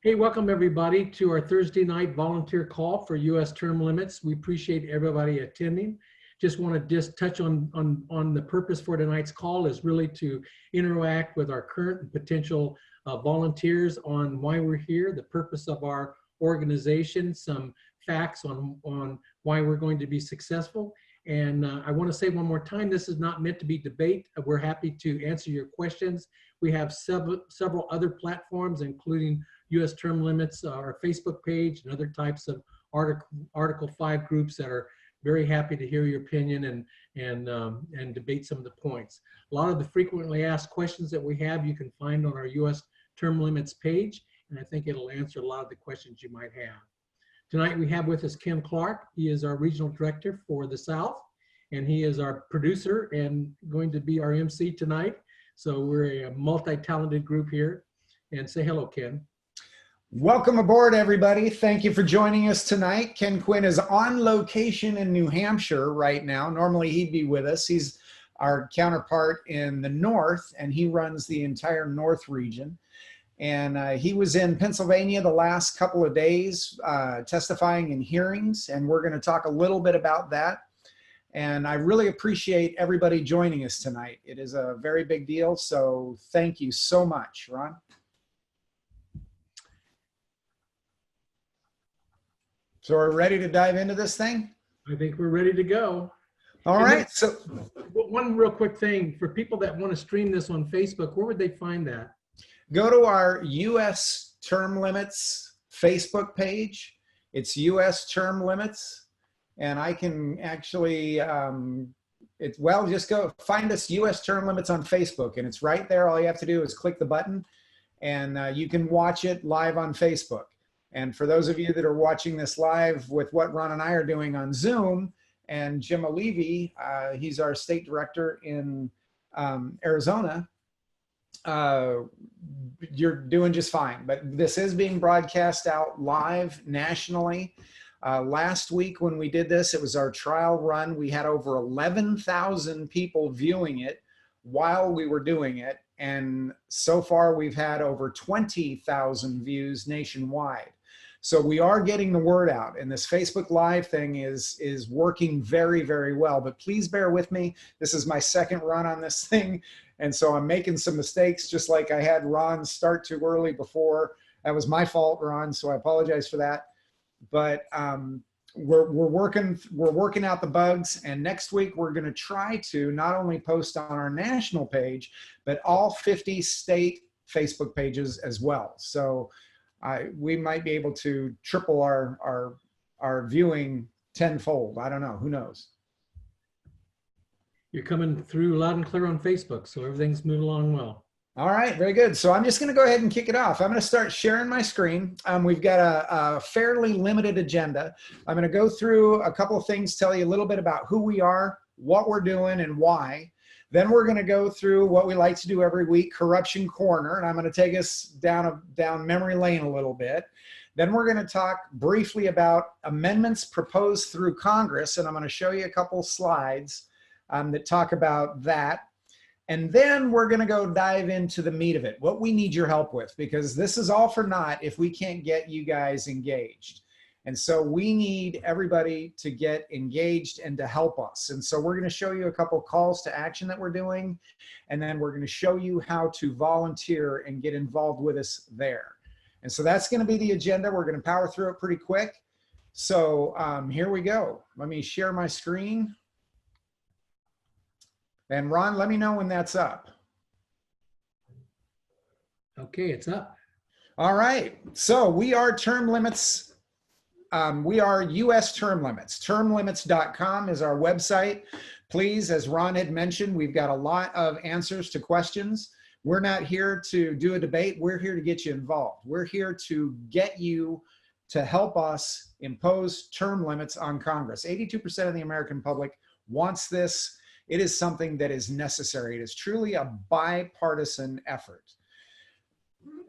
Hey, welcome everybody to our Thursday night volunteer call for U.S. term limits. We appreciate everybody attending. Just want to touch on the purpose for tonight's call is really to interact with our current and potential volunteers on why we're here, the purpose of our organization, some facts on why we're going to be successful. And I want to say one more time, this is not meant to be debate. We're happy to answer your questions. We have several other platforms, including U.S. term limits, our Facebook page, and other types of Article 5 groups that are very happy to hear your opinion and debate some of the points. A lot of the frequently asked questions that we have, you can find on our U.S. term limits page, and I think it'll answer a lot of the questions you might have. Tonight we have with us Ken Clark. He is our regional director for the South, and he is our producer and going to be our MC tonight. So we're a multi-talented group here. And say hello, Ken. Welcome aboard, everybody. Thank you for joining us tonight. Ken Quinn is on location in New Hampshire right now. Normally he'd be with us. He's our counterpart in the North, and he runs the entire North region. And he was in Pennsylvania the last couple of days testifying in hearings, and we're going to talk a little bit about that. And I really appreciate everybody joining us tonight. It is a very big deal, so thank you so much. Ron? So we're ready to dive into this thing? I think we're ready to go. All right. So one real quick thing, for people that want to stream this on Facebook, where would they find that? Go to our U.S. term limits Facebook page. It's U.S. term limits. And I can actually, just go find us U.S. term limits on Facebook. And it's right there. All you have to do is click the button and you can watch it live on Facebook. And for those of you that are watching this live with what Ron and I are doing on Zoom, and Jim Levy, he's our state director in Arizona, you're doing just fine. But this is being broadcast out live nationally. Last week when we did this, it was our trial run. We had over 11,000 people viewing it while we were doing it. And so far we've had over 20,000 views nationwide. So we are getting the word out, and this Facebook Live thing is working very, very well. But please bear with me. This is my second run on this thing, and so I'm making some mistakes, just like I had Ron start too early before. That was my fault, Ron, so I apologize for that. But we're working out the bugs, and next week we're going to try to not only post on our national page, but all 50 state Facebook pages as well. So we might be able to triple our viewing tenfold. I don't know. Who knows? You're coming through loud and clear on Facebook, so everything's moving along well. All right, very good. So I'm just going to go ahead and kick it off. I'm going to start sharing my screen. We've got a fairly limited agenda. I'm going to go through a couple of things, tell you a little bit about who we are, what we're doing, and why. Then we're going to go through what we like to do every week, Corruption Corner, and I'm going to take us down memory lane a little bit. Then we're going to talk briefly about amendments proposed through Congress, and I'm going to show you a couple slides that talk about that. And then we're going to go dive into the meat of it, what we need your help with, because this is all for naught if we can't get you guys engaged. And so we need everybody to get engaged and to help us. And so we're going to show you a couple calls to action that we're doing. And then we're going to show you how to volunteer and get involved with us there. And so that's going to be the agenda. We're going to power through it pretty quick. So here we go. Let me share my screen. And Ron, let me know when that's up. Okay, it's up. All right. So we are term limits. We are U.S. term limits. Termlimits.com is our website. Please, as Ron had mentioned, we've got a lot of answers to questions. We're not here to do a debate. We're here to get you involved. We're here to get you to help us impose term limits on Congress. 82% of the American public wants this. It is something that is necessary. It is truly a bipartisan effort.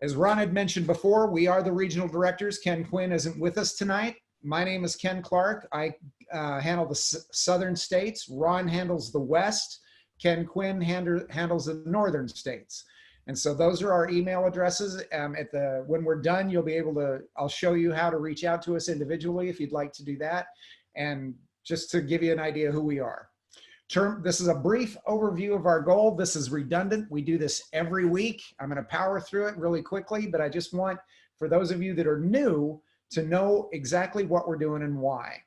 As Ron had mentioned before, we are the regional directors. Ken Quinn isn't with us tonight. My name is Ken Clark. I handle the southern states. Ron handles the west. Ken Quinn handles the northern states. And so those are our email addresses. When we're done, you'll be able to, I'll show you how to reach out to us individually if you'd like to do that. And just to give you an idea who we are. This is a brief overview of our goal. This is redundant. We do this every week. I'm going to power through it really quickly, but I just want, for those of you that are new, to know exactly what we're doing and why.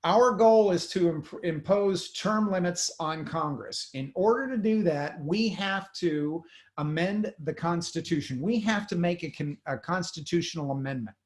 Our goal is to impose term limits on Congress. In order to do that, we have to amend the Constitution. We have to make a constitutional amendment.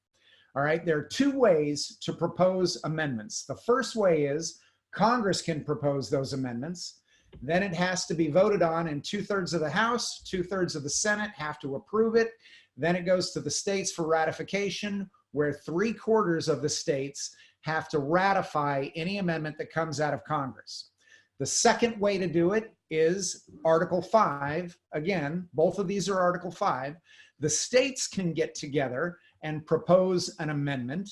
All right, there are two ways to propose amendments. The first way is Congress can propose those amendments. Then it has to be voted on, and 2/3 of the House, 2/3 of the Senate have to approve it. Then it goes to the states for ratification, where 3/4 of the states have to ratify any amendment that comes out of Congress. The second way to do it is Article 5. Again, both of these are Article 5. The states can get together and propose an amendment,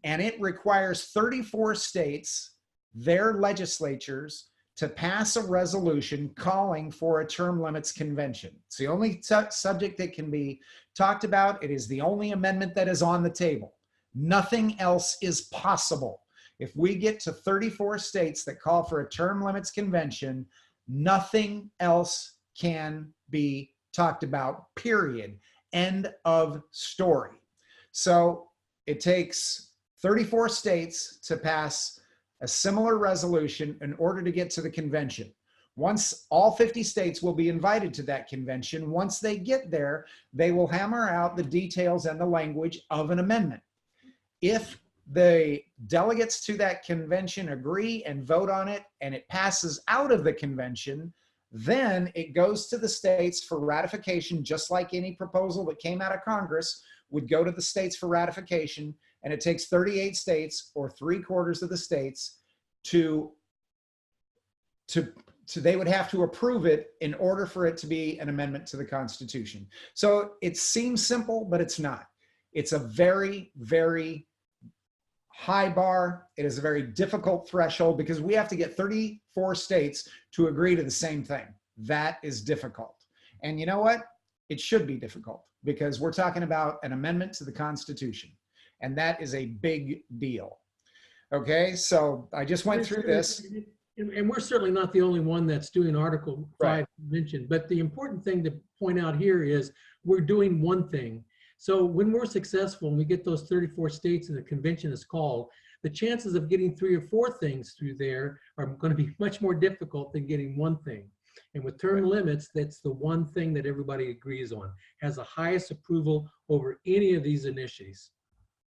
and it requires 34 states, their legislatures, to pass a resolution calling for a term limits convention. It's the only subject that can be talked about. It is the only amendment that is on the table. Nothing else is possible. If we get to 34 states that call for a term limits convention, nothing else can be talked about, period. End of story. So it takes 34 states to pass a similar resolution in order to get to the convention. Once all 50 states will be invited to that convention, once they get there, they will hammer out the details and the language of an amendment. If the delegates to that convention agree and vote on it and it passes out of the convention, then it goes to the states for ratification, just like any proposal that came out of Congress would go to the states for ratification. And it takes 38 states, or 3/4 of the states, they would have to approve it in order for it to be an amendment to the Constitution. So it seems simple, but it's not. It's a very, very high bar. It is a very difficult threshold because we have to get 34 states to agree to the same thing. That is difficult. And you know what? It should be difficult because we're talking about an amendment to the Constitution. And that is a big deal. Okay, so I just went through this. And we're certainly not the only one that's doing Article 5 convention. But the important thing to point out here is we're doing one thing. So when we're successful and we get those 34 states and the convention is called, the chances of getting 3 or 4 things through there are going to be much more difficult than getting one thing. And with term limits, that's the one thing that everybody agrees on, has the highest approval over any of these initiatives.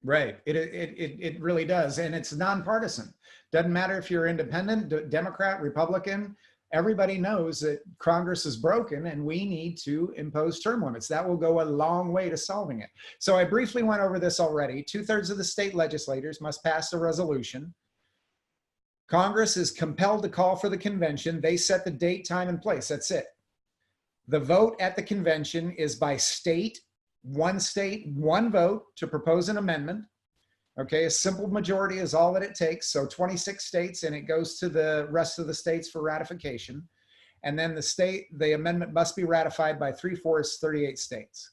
Right, it really does. And it's nonpartisan. Doesn't matter if you're independent, Democrat, Republican, everybody knows that Congress is broken and we need to impose term limits. That will go a long way to solving it. So I briefly went over this already. 2/3 of the state legislators must pass a resolution. Congress is compelled to call for the convention. They set the date, time, and place. That's it. The vote at the convention is by state, one vote to propose an amendment. Okay, a simple majority is all that it takes. So 26 states, and it goes to the rest of the states for ratification. And then the amendment must be ratified by 3/4, 38 states.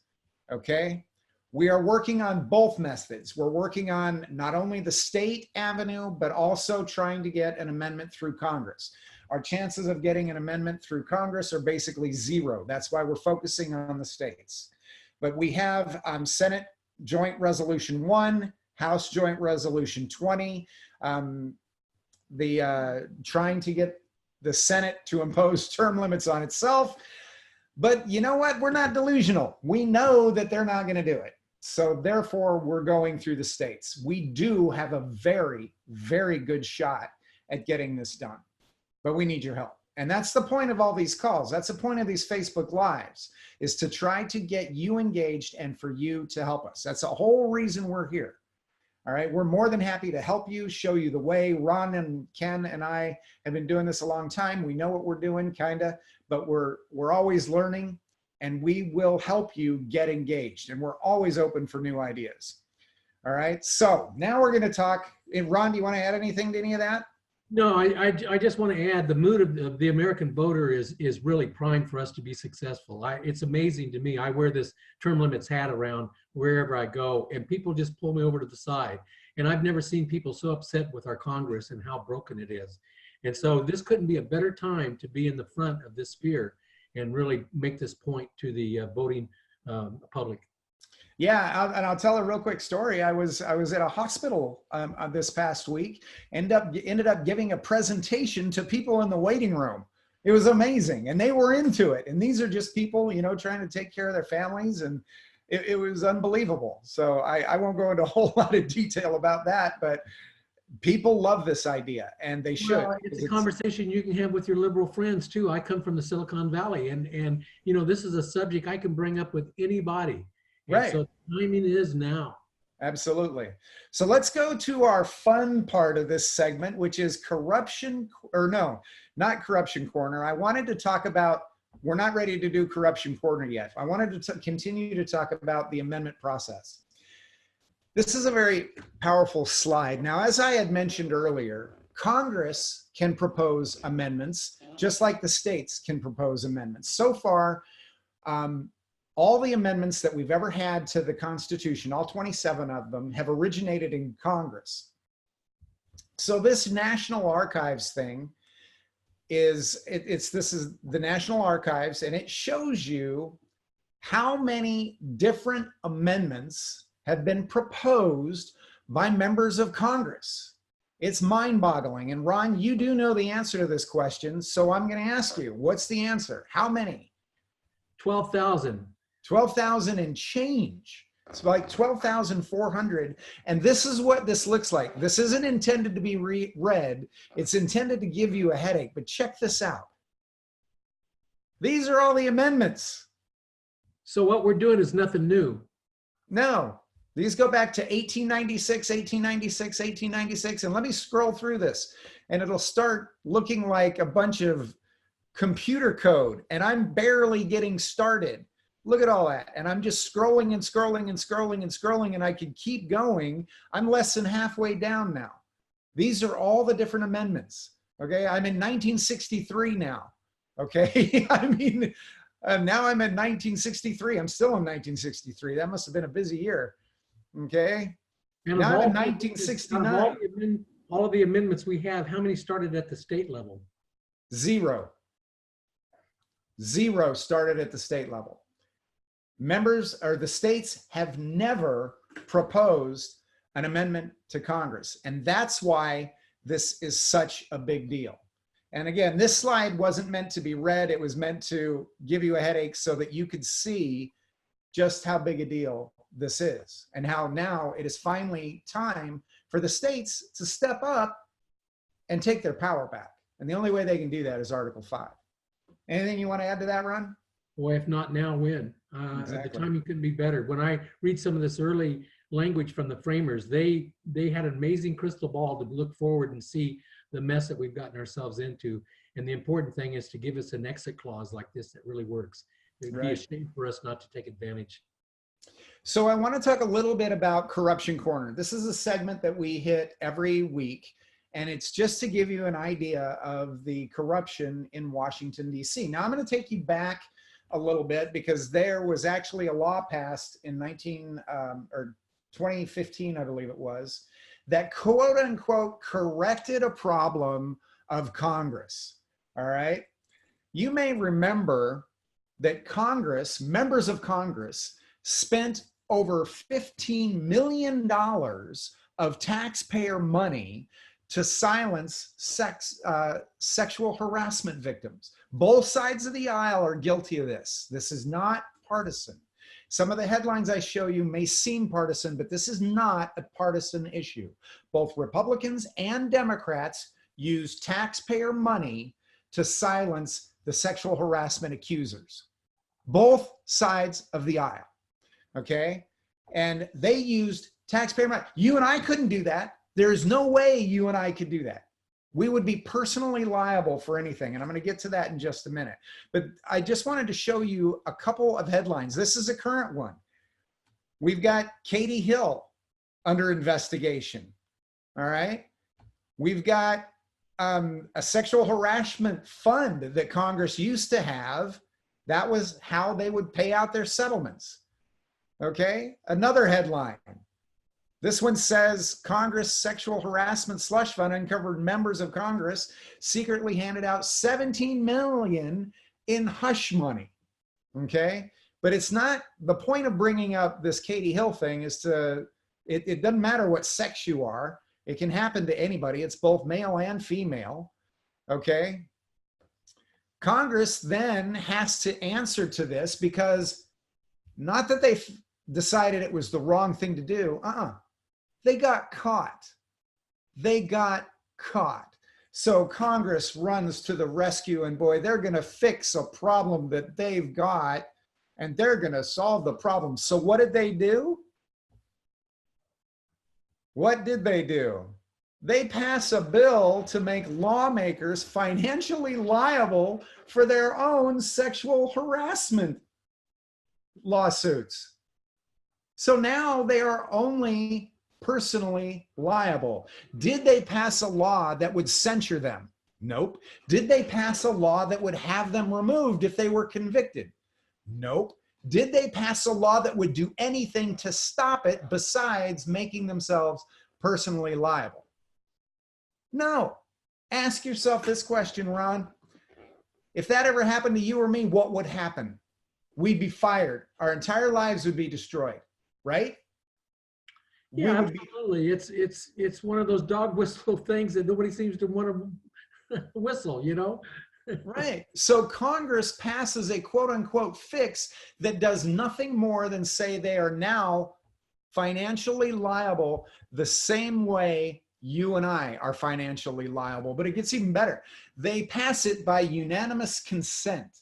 Okay, we are working on both methods. We're working on not only the state avenue, but also trying to get an amendment through Congress. Our chances of getting an amendment through Congress are basically 0. That's why we're focusing on the states. But we have Senate Joint Resolution 1, House Joint Resolution 20, trying to get the Senate to impose term limits on itself. But you know what? We're not delusional. We know that they're not going to do it. So therefore, we're going through the states. We do have a very, very good shot at getting this done, but we need your help. And that's the point of all these calls. That's the point of these Facebook Lives, is to try to get you engaged and for you to help us. That's the whole reason we're here. All right, we're more than happy to help you, show you the way. Ron and Ken and I have been doing this a long time. We know what we're doing, kind of, but we're always learning, and we will help you get engaged. And we're always open for new ideas. All right, so now we're going to talk. And Ron, do you want to add anything to any of that? No, I just want to add the mood of the American voter is really primed for us to be successful. It's amazing to me. I wear this term limits hat around wherever I go, and people just pull me over to the side. And I've never seen people so upset with our Congress and how broken it is. And so this couldn't be a better time to be in the front of this sphere and really make this point to the voting public. Yeah, and I'll tell a real quick story. I was at a hospital this past week. Ended up giving a presentation to people in the waiting room. It was amazing, and they were into it. And these are just people, you know, trying to take care of their families, and it was unbelievable. So I won't go into a whole lot of detail about that, but people love this idea, and they should. Well, it's a conversation you can have with your liberal friends too. I come from the Silicon Valley, and you know, this is a subject I can bring up with anybody. And Right. so timing is now. Absolutely. So let's go to our fun part of this segment, which is corruption, or no, not corruption corner. I wanted to talk about, we're not ready to do corruption corner yet. I wanted to continue to talk about the amendment process. This is a very powerful slide. Now, as I had mentioned earlier, Congress can propose amendments just like the states can propose amendments. So far, all the amendments that we've ever had to the Constitution, all 27 of them, have originated in Congress. So this National Archives thing this is the National Archives, and it shows you how many different amendments have been proposed by members of Congress. It's mind-boggling. And Ron, you do know the answer to this question, so I'm going to ask you, what's the answer? How many? 12,000. 12,000 and change. It's like 12,400. And this is what this looks like. This isn't intended to be read. It's intended to give you a headache, but check this out. These are all the amendments. So what we're doing is nothing new. No, these go back to 1896, 1896, 1896. And let me scroll through this, and it'll start looking like a bunch of computer code, and I'm barely getting started. Look at all that. And I'm just scrolling and scrolling and scrolling and scrolling, and I could keep going. I'm less than halfway down now. These are all the different amendments. Okay. I'm in 1963 now. Okay. I mean, now I'm in 1963. I'm still in 1963. That must have been a busy year. Okay. And now I'm in all 1969. All of the amendments we have, how many started at the state level? Zero. Zero started at the state level. Members or the states have never proposed an amendment to Congress. And that's why this is such a big deal. And again, this slide wasn't meant to be read. It was meant to give you a headache so that you could see just how big a deal this is, and how now it is finally time for the states to step up and take their power back. And the only way they can do that is Article 5. Anything you want to add to that, Ron? Boy, if not now, when? Exactly. The timing couldn't be better. When I read some of this early language from the framers, they had an amazing crystal ball to look forward and see the mess that we've gotten ourselves into. And the important thing is to give us an exit clause like this that really works. It'd be a shame for us not to take advantage. So I want to talk a little bit about Corruption Corner. This is a segment that we hit every week, and it's just to give you an idea of the corruption in Washington, D.C. Now I'm going to take you back a little bit, because there was actually a law passed in 2015, I believe it was, that quote unquote corrected a problem of Congress. All right. You may remember that Congress, members of Congress, spent over $15 million of taxpayer money to silence sexual harassment victims. Both sides of the aisle are guilty of this. This is not partisan. Some of the headlines I show you may seem partisan, but this is not a partisan issue. Both Republicans and Democrats use taxpayer money to silence the sexual harassment accusers. Both sides of the aisle, okay? And they used taxpayer money. You and I couldn't do that. There's no way you and I could do that. We would be personally liable for anything. And I'm going to get to that in just a minute. But I just wanted to show you a couple of headlines. This is a current one. We've got Katie Hill under investigation. All right. We've got a sexual harassment fund that Congress used to have. That was how they would pay out their settlements. Okay, another headline. This one says Congress sexual harassment slush fund uncovered members of Congress secretly handed out 17 million in hush money. Okay, but it's not, the point of bringing up this Katie Hill thing is to, it doesn't matter what sex you are. It can happen to anybody. It's both male and female. Okay. Congress then has to answer to this, because not that they decided it was the wrong thing to do. They got caught. They got caught. So Congress runs to the rescue, and boy, they're going to fix a problem that they've got, and they're going to solve the problem. So what did they do? What did they do? They pass a bill to make lawmakers financially liable for their own sexual harassment lawsuits. So now they are only personally liable. Did they pass a law that would censure them? Nope. Did they pass a law that would have them removed if they were convicted? Nope. Did they pass a law that would do anything to stop it besides making themselves personally liable? No. Ask yourself this question, Ron. If that ever happened to you or me, what would happen? We'd be fired. Our entire lives would be destroyed, right? Yeah, absolutely. It's one of those dog whistle things that nobody seems to want to whistle, you know? Right. So Congress passes a quote unquote fix that does nothing more than say they are now financially liable the same way you and I are financially liable. But it gets even better. They pass it by unanimous consent.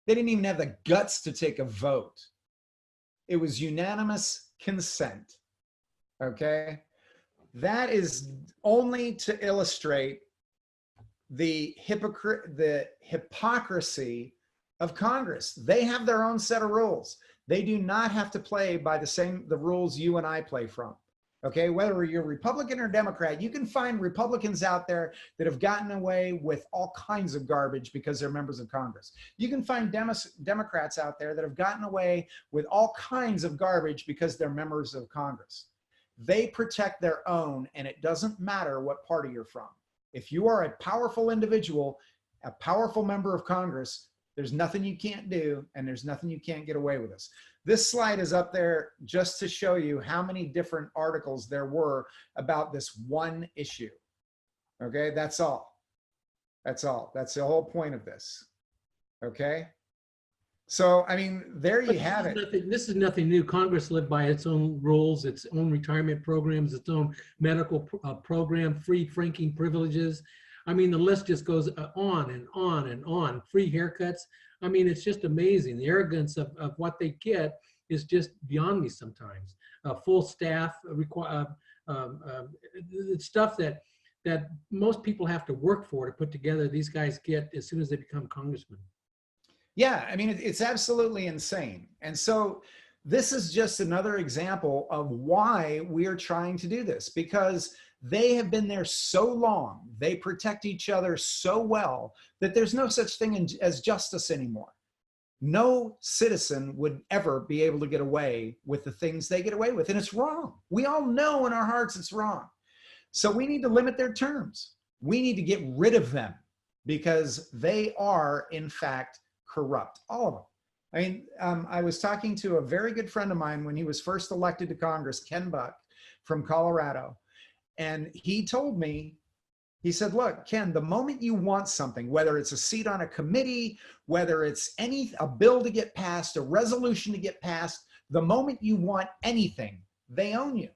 They didn't even have the guts to take a vote. It was unanimous consent. Okay. That is only to illustrate the hypocrisy of Congress. They have their own set of rules. They do not have to play by the rules you and I play from. Okay, whether you're Republican or Democrat, you can find Republicans out there that have gotten away with all kinds of garbage because they're members of Congress. You can find Democrats out there that have gotten away with all kinds of garbage because they're members of Congress. They protect their own, and it doesn't matter what party you're from. If you are a powerful individual, a powerful member of Congress, there's nothing you can't do, and there's nothing you can't get away with this. This slide is up there just to show you how many different articles there were about this one issue. Okay, that's all. That's all. That's the whole point of this. Okay. So, I mean, there you have it. This is nothing new. Congress lived by its own rules, its own retirement programs, its own medical program, free franking privileges. I mean, the list just goes on and on and on. Free haircuts. I mean, it's just amazing. The arrogance of what they get is just beyond me sometimes. Full staff, stuff that most people have to work for to put together, these guys get as soon as they become congressmen. Yeah, I mean, it's absolutely insane. And so this is just another example of why we are trying to do this, because they have been there so long, they protect each other so well that there's no such thing as justice anymore. No citizen would ever be able to get away with the things they get away with, and it's wrong. We all know in our hearts it's wrong. So we need to limit their terms. We need to get rid of them because they are, in fact, corrupt, all of them. I mean, I was talking to a very good friend of mine when he was first elected to Congress, Ken Buck from Colorado. And he told me, he said, look, Ken, the moment you want something, whether it's a seat on a committee, whether it's a bill to get passed, a resolution to get passed, the moment you want anything, they own you.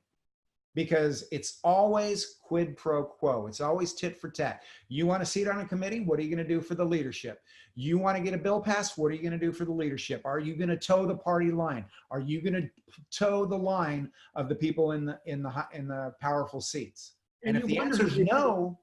Because it's always quid pro quo. It's always tit for tat. You want a seat on a committee? What are you going to do for the leadership? You want to get a bill passed? What are you going to do for the leadership? Are you going to toe the party line? Are you going to toe the line of the people in the powerful seats? And if the answer is no,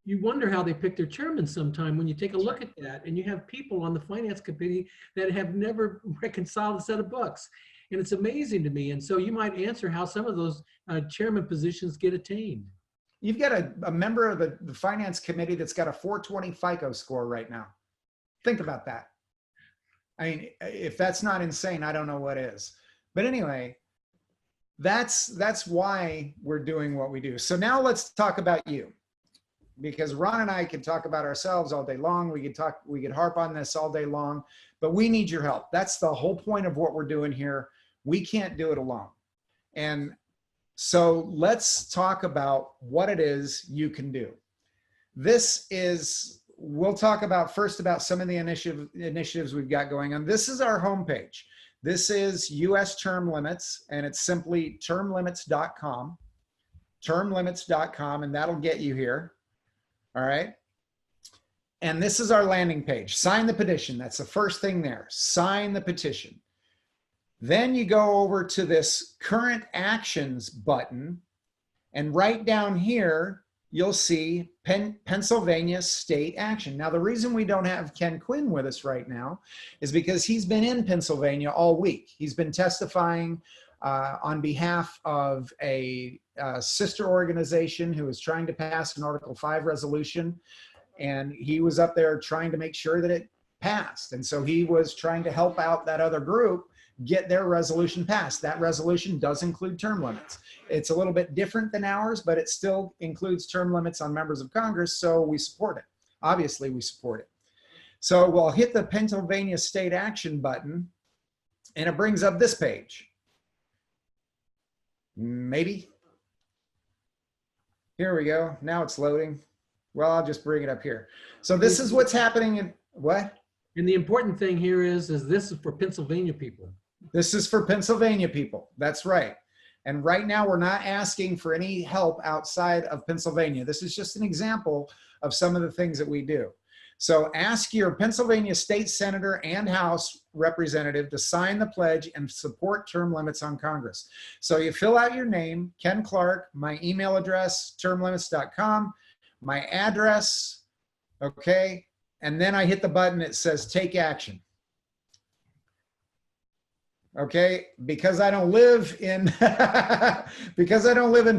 you wonder how they pick their chairman sometime when you take a look at that, and you have people on the finance committee that have never reconciled a set of books. And it's amazing to me. And so you might answer how some of those chairman positions get attained. You've got a member of the finance committee that's got a 420 FICO score right now. Think about that. I mean, if that's not insane, I don't know what is. But anyway, that's why we're doing what we do. So now let's talk about you, because Ron and I could talk about ourselves all day long. We could harp on this all day long, but we need your help. That's the whole point of what we're doing here. We can't do it alone. And so let's talk about what it is you can do. We'll talk about first about some of the initiatives we've got going on. This is our homepage. This is US Term Limits, and it's simply termlimits.com, termlimits.com, and that'll get you here. All right. And this is our landing page. Sign the petition. That's the first thing there. Sign the petition. Then you go over to this current actions button, and right down here, you'll see Pennsylvania state action. Now, the reason we don't have Ken Quinn with us right now is because he's been in Pennsylvania all week. He's been testifying on behalf of a sister organization who is trying to pass an Article 5 resolution. And he was up there trying to make sure that it passed. And so he was trying to help out that other group get their resolution passed. That resolution does include term limits. It's a little bit different than ours, but it still includes term limits on members of Congress, so we support it. Obviously, we support it. So we'll hit the Pennsylvania State Action button, and it brings up this page. Maybe. Here we go. Now it's loading. Well, I'll just bring it up here. So this is what's happening in what? And the important thing here is this is for Pennsylvania people. This is for Pennsylvania people. That's right. And right now we're not asking for any help outside of Pennsylvania. This is just an example of some of the things that we do. So ask your Pennsylvania state senator and House representative to sign the pledge and support term limits on Congress. So you fill out your name, Ken Clark, my email address, termlimits.com, my address, okay, and then I hit the button that says take action. Okay, because I don't live in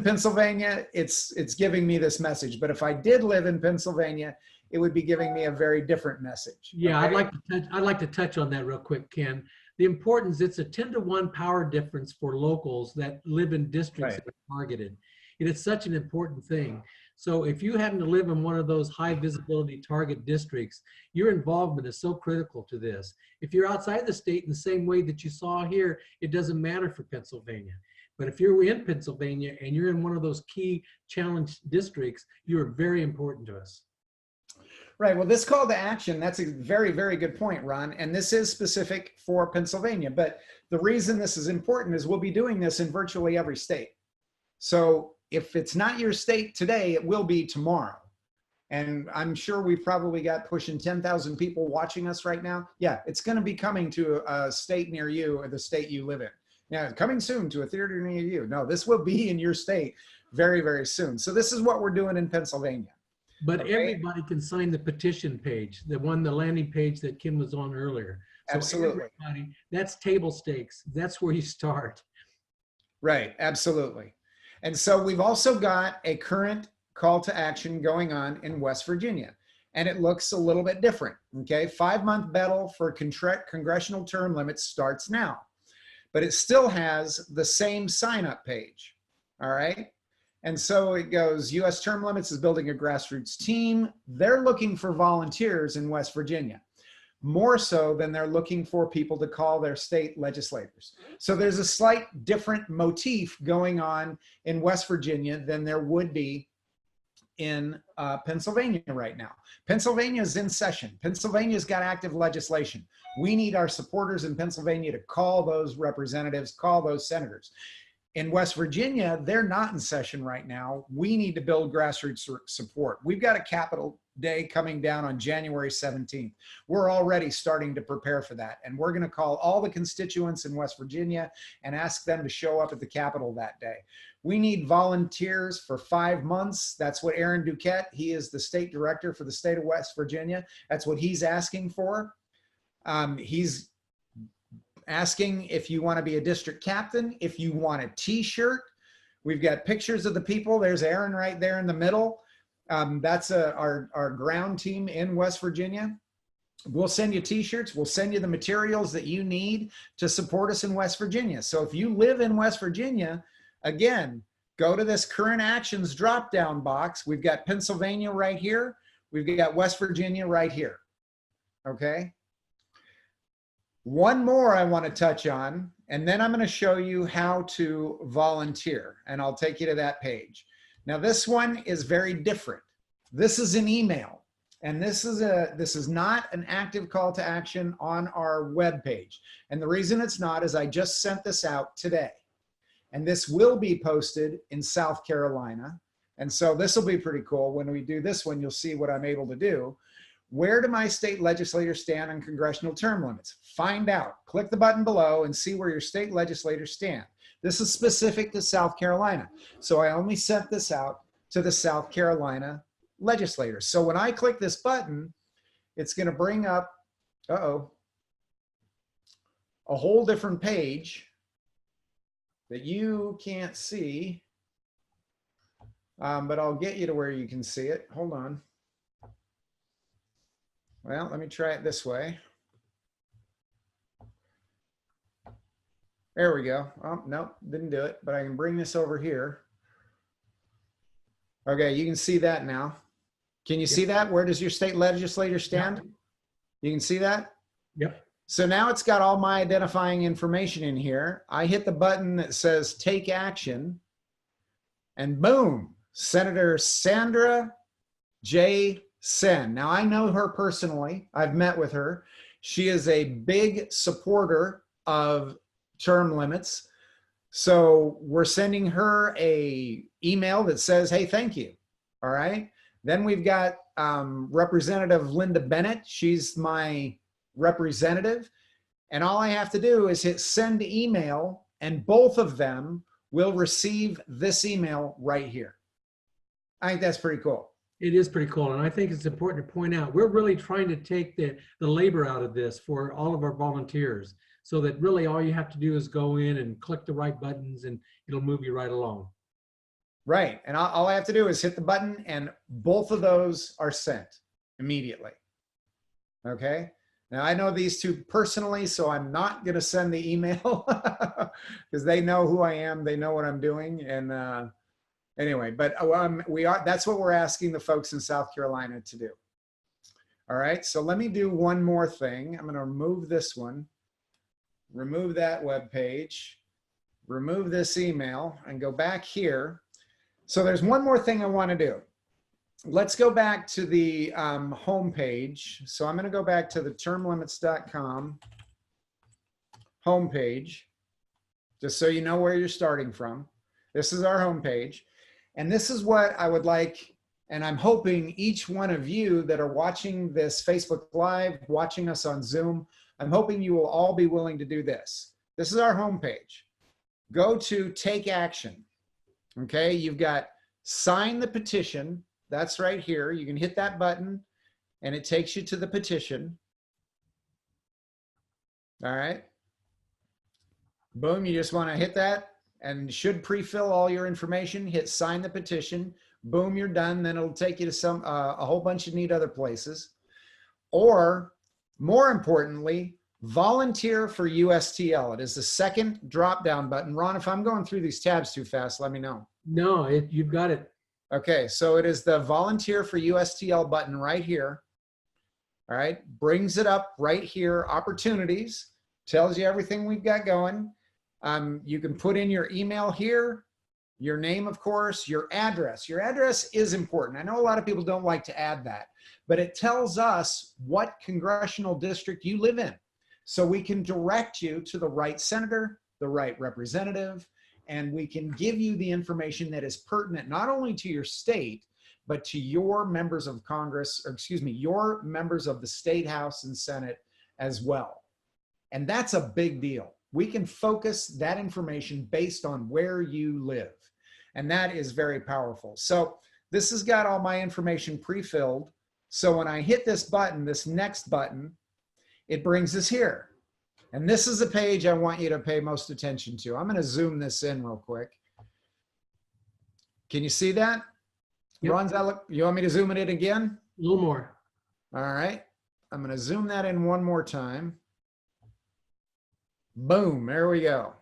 Pennsylvania, it's giving me this message. But if I did live in Pennsylvania, it would be giving me a very different message. Yeah, okay? I'd like to touch on that real quick, Ken. The importance, it's a 10-to-1 power difference for locals that live in districts Right. that are targeted. And it's such an important thing. So if you happen to live in one of those high visibility target districts, your involvement is so critical to this. If you're outside the state in the same way that you saw here, it doesn't matter for Pennsylvania. But if you're in Pennsylvania and you're in one of those key challenge districts, you are very important to us. Right. Well, this call to action, that's a very, very good point, Ron. And this is specific for Pennsylvania. But the reason this is important is we'll be doing this in virtually every state. So if it's not your state today, it will be tomorrow. And I'm sure we've probably got pushing 10,000 people watching us right now. Yeah, it's going to be coming to a state near you or the state you live in. Now, coming soon to a theater near you. No, this will be in your state very, very soon. So this is what we're doing in Pennsylvania. But okay? Everybody can sign the petition page, the landing page that Ken was on earlier. So absolutely. Everybody, that's table stakes. That's where you start. Right, absolutely. And so we've also got a current call to action going on in West Virginia, and it looks a little bit different, okay? 5-month battle for congressional term limits starts now, but it still has the same sign-up page, all right? And so it goes, U.S. Term Limits is building a grassroots team. They're looking for volunteers in West Virginia, more so than they're looking for people to call their state legislators. So there's a slight different motif going on in West Virginia than there would be in Pennsylvania right now. Pennsylvania is in session. Pennsylvania's got active legislation. We need our supporters in Pennsylvania to call those representatives, call those senators. In West Virginia, they're not in session right now. We need to build grassroots support. We've got a Capitol Day coming down on January 17th. We're already starting to prepare for that. And we're going to call all the constituents in West Virginia and ask them to show up at the Capitol that day. We need volunteers for 5 months. That's what Aaron Duquette, he is the state director for the state of West Virginia. That's what he's asking for. He's asking if you want to be a district captain, if you want a t-shirt. We've got pictures of the people. There's Aaron right there in the middle. That's our ground team in West Virginia. We'll send you t-shirts. We'll send you the materials that you need to support us in West Virginia. So if you live in West Virginia, again, go to this current actions drop-down box. We've got Pennsylvania right here. We've got West Virginia right here. Okay. One more I want to touch on, and then I'm going to show you how to volunteer, and I'll take you to that page. Now, this one is very different. This is an email. And this is not an active call to action on our web page. And the reason it's not is I just sent this out today. And this will be posted in South Carolina. And so this will be pretty cool. When we do this one, you'll see what I'm able to do. Where do my state legislators stand on congressional term limits? Find out. Click the button below and see where your state legislators stand. This is specific to South Carolina. So I only sent this out to the South Carolina legislators. So when I click this button, it's going to bring up, a whole different page that you can't see, but I'll get you to where you can see it. Hold on. Well, let me try it this way. There we go. Oh, nope, didn't do it, but I can bring this over here. Okay, you can see that now. Can you see that? Where does your state legislator stand? You can see that? Yep. So now it's got all my identifying information in here. I hit the button that says take action, and boom, Senator Sandra J. Sen. Now I know her personally. I've met with her. She is a big supporter of term limits. So we're sending her a email that says, hey, thank you. All right. Then we've got Representative Linda Bennett. She's my representative. And all I have to do is hit send email, and both of them will receive this email right here. I think that's pretty cool. It is pretty cool. And I think it's important to point out, we're really trying to take the labor out of this for all of our volunteers, so that really all you have to do is go in and click the right buttons and it'll move you right along. Right. And all I have to do is hit the button, and both of those are sent immediately. Okay. Now I know these two personally, so I'm not going to send the email because they know who I am. They know what I'm doing. And anyway, but that's what we're asking the folks in South Carolina to do. All right. So let me do one more thing. I'm going to remove this one, remove that web page, remove this email, and go back here. So there's one more thing I want to do. Let's go back to the home page. So I'm going to go back to the termlimits.com home page, just so you know where you're starting from. This is our home page. And this is what I would like, and I'm hoping each one of you that are watching this Facebook Live, watching us on Zoom, I'm hoping you will all be willing to do this. This is our home page. Go to Take Action. Okay, you've got sign the petition. That's right here. You can hit that button and it takes you to the petition. All right. Boom, you just want to hit that and should pre-fill all your information. Hit sign the petition. Boom, you're done. Then it'll take you to a whole bunch of neat other places. Or more importantly, volunteer for USTL. It is the second drop-down button. Ron, if I'm going through these tabs too fast, let me know. No, you've got it. Okay, so it is the volunteer for USTL button right here. All right, brings it up right here, opportunities, tells you everything we've got going. You can put in your email here, your name, of course, your address. Your address is important. I know a lot of people don't like to add that, but it tells us what congressional district you live in. So we can direct you to the right senator, the right representative, and we can give you the information that is pertinent not only to your state, but to your members of Congress, or excuse me, your members of the State House and Senate as well. And that's a big deal. We can focus that information based on where you live. And that is very powerful. So this has got all my information pre-filled. So when I hit this button, this next button, it brings us here. And this is the page I want you to pay most attention to. I'm going to zoom this in real quick. Can you see that? Yep. Ron, you want me to zoom it in again? A little more. All right. I'm going to zoom that in one more time. Boom. There we go.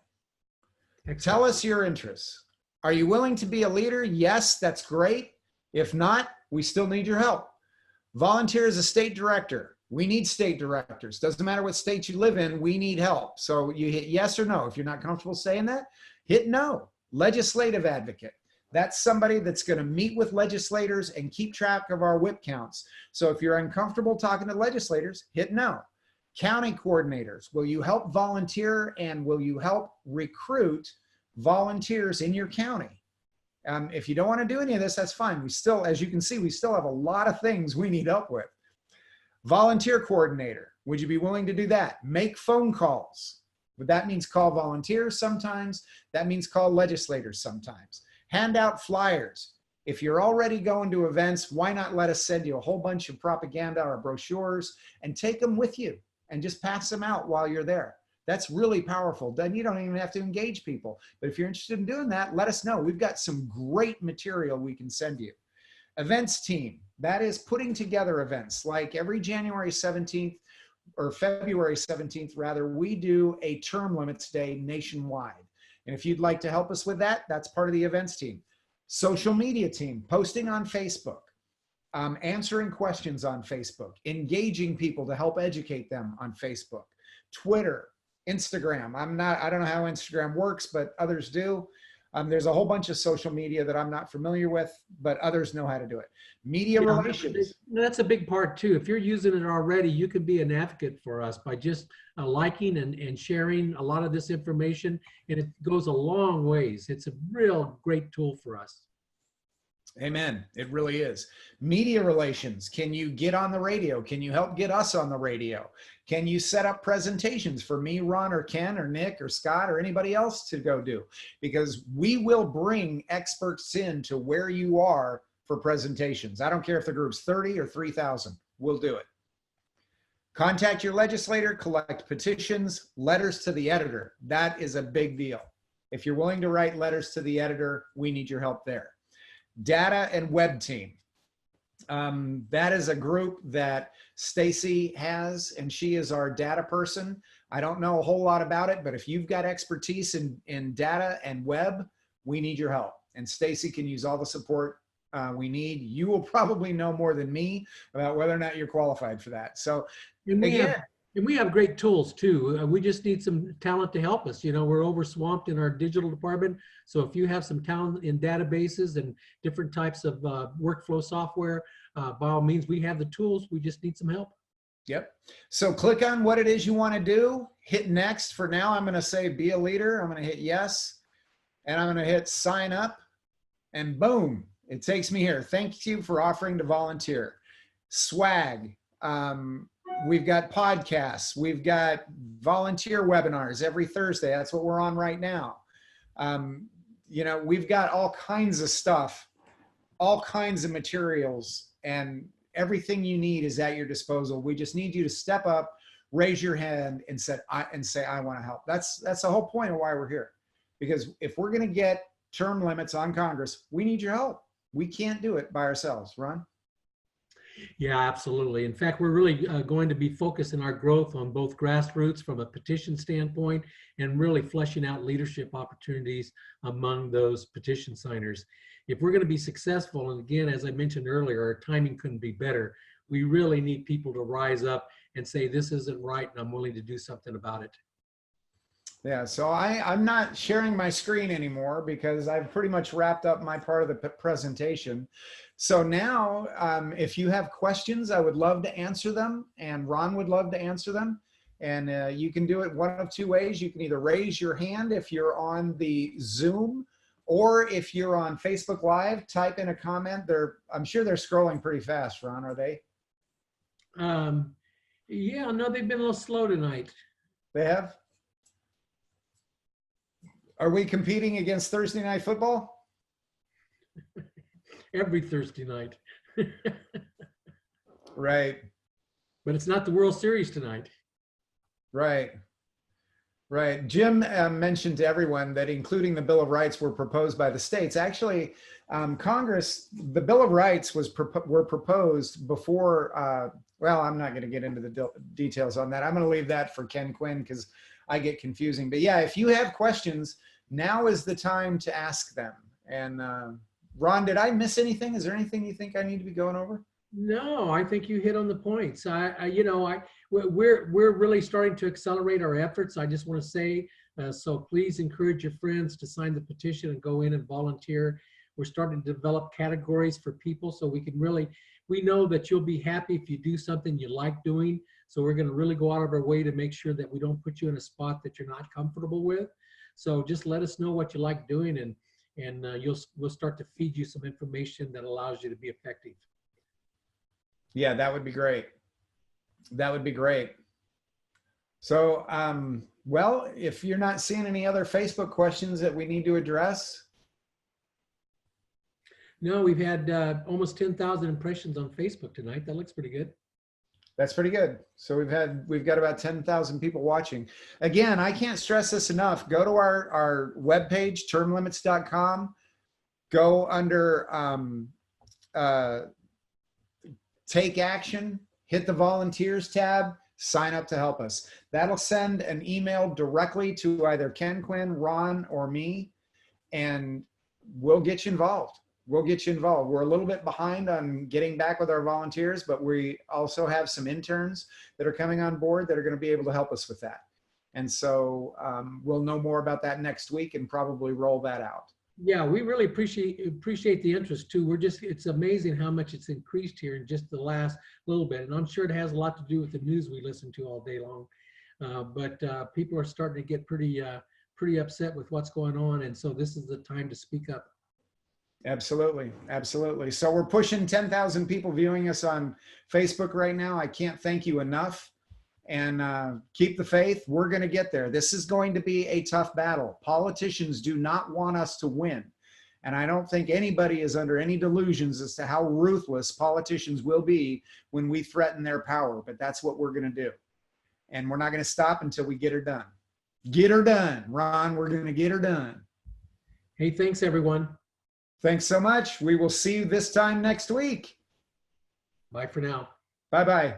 Excellent. Tell us your interests. Are you willing to be a leader? Yes, that's great. If not, we still need your help. Volunteer as a state director. We need state directors. Doesn't matter what state you live in, we need help. So you hit yes or no. If you're not comfortable saying that, hit no. Legislative advocate. That's somebody that's going to meet with legislators and keep track of our whip counts. So if you're uncomfortable talking to legislators, hit no. County coordinators. Will you help volunteer and will you help recruit volunteers in your county? If you don't want to do any of this, that's fine. We still, as you can see, we still have a lot of things we need help with. Volunteer coordinator. Would you be willing to do that? Make phone calls. But that means call volunteers sometimes. That means call legislators sometimes. Hand out flyers. If you're already going to events, why not let us send you a whole bunch of propaganda or brochures and take them with you and just pass them out while you're there. That's really powerful. Then you don't even have to engage people. But if you're interested in doing that, let us know. We've got some great material we can send you. Events team. That is putting together events. Like every January 17th or February 17th, rather, we do a term limits day nationwide. And if you'd like to help us with that, that's part of the events team. Social media team, posting on Facebook, answering questions on Facebook, engaging people to help educate them on Facebook, Twitter, Instagram. I don't know how Instagram works, but others do. There's a whole bunch of social media that I'm not familiar with, but others know how to do it. Media relations. That's a big part too. If you're using it already, you can be an advocate for us by just liking and sharing a lot of this information, and it goes a long ways. It's a real great tool for us. Amen. It really is. Media relations. Can you get on the radio? Can you help get us on the radio? Can you set up presentations for me, Ron, or Ken, or Nick, or Scott, or anybody else to go do? Because we will bring experts in to where you are for presentations. I don't care if the group's 30 or 3,000. We'll do it. Contact your legislator, collect petitions, letters to the editor. That is a big deal. If you're willing to write letters to the editor, we need your help there. Data and web team. That is a group that Stacy has, and she is our data person. I don't know a whole lot about it, but if you've got expertise in data and web, we need your help. And Stacy can use all the support we need. You will probably know more than me about whether or not you're qualified for that. So again, and we have great tools too. We just need some talent to help us. You know, we're over swamped in our digital department. So if you have some talent in databases and different types of workflow software, by all means, we have the tools. We just need some help. Yep. So click on what it is you want to do. Hit next. For now, I'm going to say be a leader. I'm going to hit yes. And I'm going to hit sign up. And boom, it takes me here. Thank you for offering to volunteer. Swag. We've got podcasts. We've got volunteer webinars every Thursday. That's what we're on right now. You know, we've got all kinds of stuff, all kinds of materials, and everything you need is at your disposal. We just need you to step up, raise your hand, and say, I want to help. That's the whole point of why we're here. Because if we're going to get term limits on Congress, we need your help. We can't do it by ourselves. Ron? Yeah, absolutely. In fact, we're really going to be focusing our growth on both grassroots from a petition standpoint and really fleshing out leadership opportunities among those petition signers. If we're going to be successful, and again, as I mentioned earlier, our timing couldn't be better, we really need people to rise up and say, this isn't right, and I'm willing to do something about it. Yeah, so I'm not sharing my screen anymore because I've pretty much wrapped up my part of the presentation. So now, if you have questions, I would love to answer them, and Ron would love to answer them. And you can do it one of two ways. You can either raise your hand if you're on the Zoom, or if you're on Facebook Live, type in a comment. I'm sure they're scrolling pretty fast, Ron, are they? Yeah, no, they've been a little slow tonight. They have? Are we competing against Thursday Night Football? Every Thursday night. Right. But it's not the World Series tonight. Right. Right. Jim mentioned to everyone that including the Bill of Rights were proposed by the states. Actually, Congress, the Bill of Rights were proposed before, well, I'm not going to get into the details on that. I'm going to leave that for Ken Quinn because I get confusing. But yeah, if you have questions, now is the time to ask them. And Ron, did I miss anything? Is there anything you think I need to be going over? No, I think you hit on the points. We're really starting to accelerate our efforts. I just want to say, so please encourage your friends to sign the petition and go in and volunteer. We're starting to develop categories for people so we can really, we know that you'll be happy if you do something you like doing. So we're going to really go out of our way to make sure that we don't put you in a spot that you're not comfortable with. So just let us know what you like doing, and we'll start to feed you some information that allows you to be effective. Yeah, that would be great. That would be great. So, well, if you're not seeing any other Facebook questions that we need to address. No, we've had almost 10,000 impressions on Facebook tonight. That looks pretty good. That's pretty good. So we've got about 10,000 people watching. Again, I can't stress this enough. Go to our webpage, termlimits.com. Go under take action, hit the volunteers tab, sign up to help us. That'll send an email directly to either Ken Quinn, Ron, or me, and we'll get you involved. We'll get you involved. We're a little bit behind on getting back with our volunteers, but we also have some interns that are coming on board that are going to be able to help us with that. And so we'll know more about that next week and probably roll that out. Yeah, we really appreciate the interest too. It's amazing how much it's increased here in just the last little bit. And I'm sure it has a lot to do with the news we listen to all day long. But people are starting to get pretty upset with what's going on. And so this is the time to speak up. Absolutely. Absolutely. So we're pushing 10,000 people viewing us on Facebook right now. I can't thank you enough. And keep the faith. We're going to get there. This is going to be a tough battle. Politicians do not want us to win. And I don't think anybody is under any delusions as to how ruthless politicians will be when we threaten their power. But that's what we're going to do. And we're not going to stop until we get her done. Get her done. Ron, we're going to get her done. Hey, thanks, everyone. Thanks so much. We will see you this time next week. Bye for now. Bye-bye.